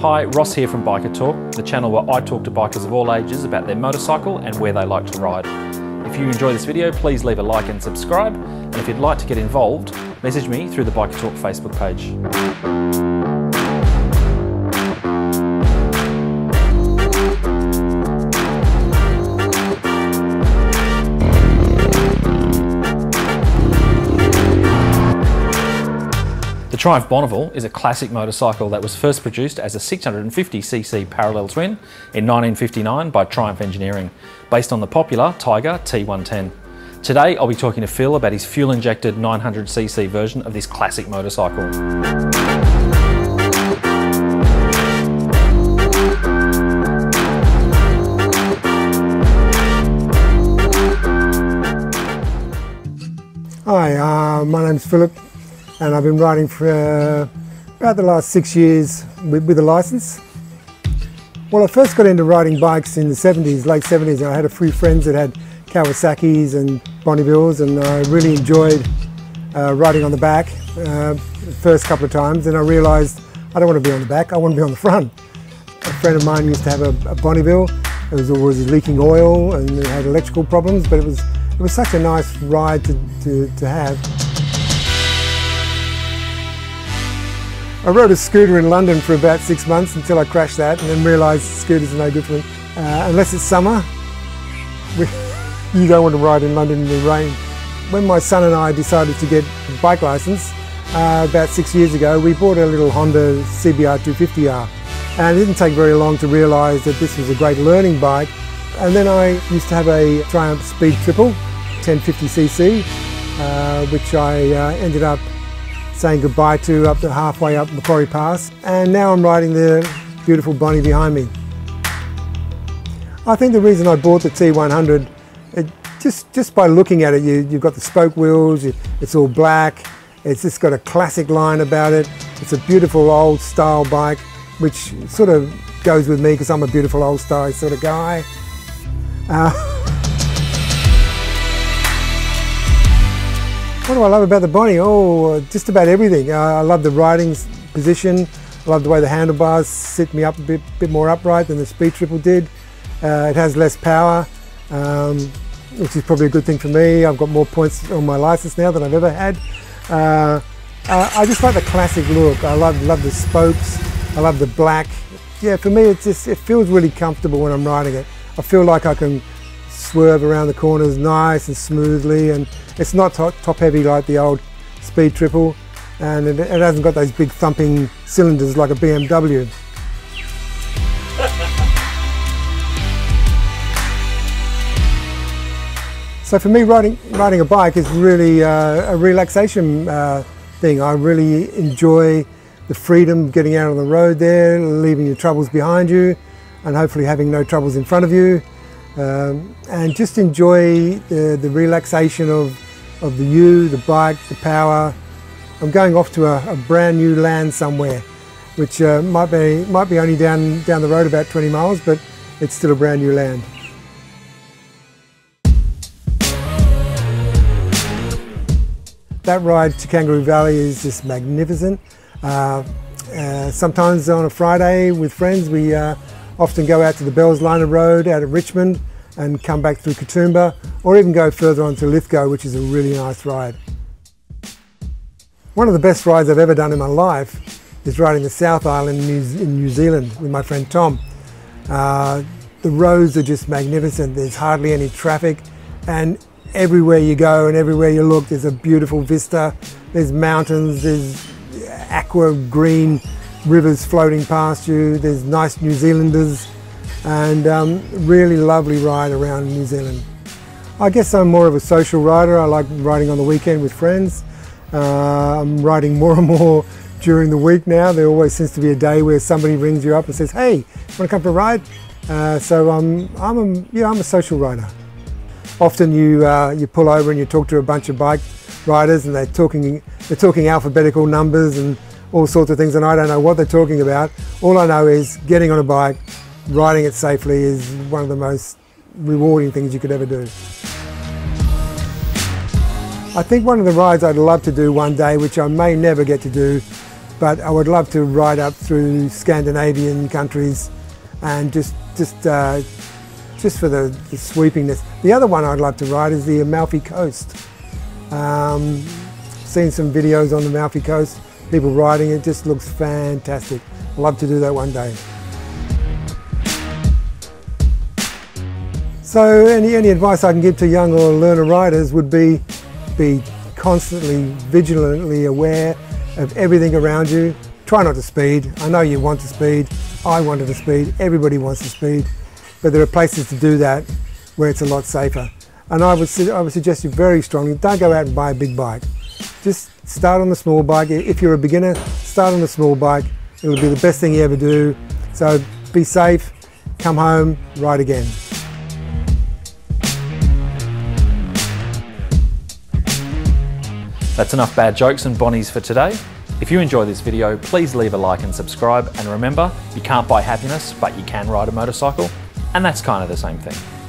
Hi, Ross here from Biker Talk, the channel where I talk to bikers of all ages about their motorcycle and where they like to ride. If you enjoy this video, please leave a like and subscribe, and if you'd like to get involved, message me through the Biker Talk Facebook page. The Triumph Bonneville is a classic motorcycle that was first produced as a 650cc parallel twin in 1959 by Triumph Engineering, based on the popular Tiger T110. Today I'll be talking to Phil about his fuel-injected 900cc version of this classic motorcycle. Hi, my name's Philip, and I've been riding for about the last 6 years with a license. Well, I first got into riding bikes in the 70s, late 70s, and I had a few friends that had Kawasaki's and Bonnevilles, and I really enjoyed riding on the back the first couple of times, and I realised I don't want to be on the back, I want to be on the front. A friend of mine used to have a Bonneville. It was always leaking oil and it had electrical problems, but it was such a nice ride to have. I rode a scooter in London for about 6 months until I crashed that, and then realised scooters are no good for me. Unless it's summer, you don't want to ride in London in the rain. When my son and I decided to get a bike licence about 6 years ago, we bought a little Honda CBR 250R. And it didn't take very long to realise that this was a great learning bike. And then I used to have a Triumph Speed Triple, 1050cc, which I ended up saying goodbye to up to halfway up Macquarie Pass, and now I'm riding the beautiful Bonnie behind me. I think the reason I bought the T100, just by looking at it, you've got the spoke wheels, it's all black, it's just got a classic line about it, it's a beautiful old style bike, which sort of goes with me because I'm a beautiful old style sort of guy. What do I love about the Bonnie? Oh, just about everything. I love the riding position. I love the way the handlebars sit me up a bit more upright than the Speed Triple did. It has less power, which is probably a good thing for me. I've got more points on my license now than I've ever had. I just like the classic look. I love the spokes. I love the black. Yeah, for me, it feels really comfortable when I'm riding it. I feel like I can swerve around the corners nice and smoothly, and it's not top heavy like the old Speed Triple, and it hasn't got those big thumping cylinders like a BMW. So for me, riding a bike is really a relaxation thing. I really enjoy the freedom of getting out on the road there, leaving your troubles behind you, and hopefully having no troubles in front of you. And just enjoy the relaxation of the bike, the power. I'm going off to a brand new land somewhere, which might be only down the road about 20 miles, but it's still a brand new land. That ride to Kangaroo Valley is just magnificent. Sometimes on a Friday with friends, we often go out to the Bells Line of Road out of Richmond and come back through Katoomba, or even go further on to Lithgow, which is a really nice ride. One of the best rides I've ever done in my life is riding the South Island in New Zealand with my friend Tom. The roads are just magnificent. There's hardly any traffic, and everywhere you go and everywhere you look, there's a beautiful vista. There's mountains, there's aqua green rivers floating past you, there's nice New Zealanders, and really lovely ride around New Zealand. I guess I'm more of a social rider. I like riding on the weekend with friends. I'm riding more and more during the week now. There always seems to be a day where somebody rings you up and says, "Hey, want to come for a ride?" So I'm a social rider. Often you pull over and you talk to a bunch of bike riders, and they're talking alphabetical numbers and all sorts of things, and I don't know what they're talking about. All I know is getting on a bike, riding it safely is one of the most rewarding things you could ever do. I think one of the rides I'd love to do one day, which I may never get to do, but I would love to ride up through Scandinavian countries and just for the sweepiness. The other one I'd love to ride is the Amalfi Coast. Seen some videos on the Amalfi Coast, people riding it, just looks fantastic. I'd love to do that one day. So any advice I can give to young or learner riders would be constantly, vigilantly aware of everything around you. Try not to speed. I know you want to speed. I wanted to speed. Everybody wants to speed. But there are places to do that where it's a lot safer. And I would suggest you very strongly, don't go out and buy a big bike. Just start on the small bike. If you're a beginner, start on the small bike. It'll be the best thing you ever do. So be safe, come home, ride again. That's enough bad jokes and bonnies for today. If you enjoy this video, please leave a like and subscribe, and remember, you can't buy happiness, but you can ride a motorcycle, and that's kind of the same thing.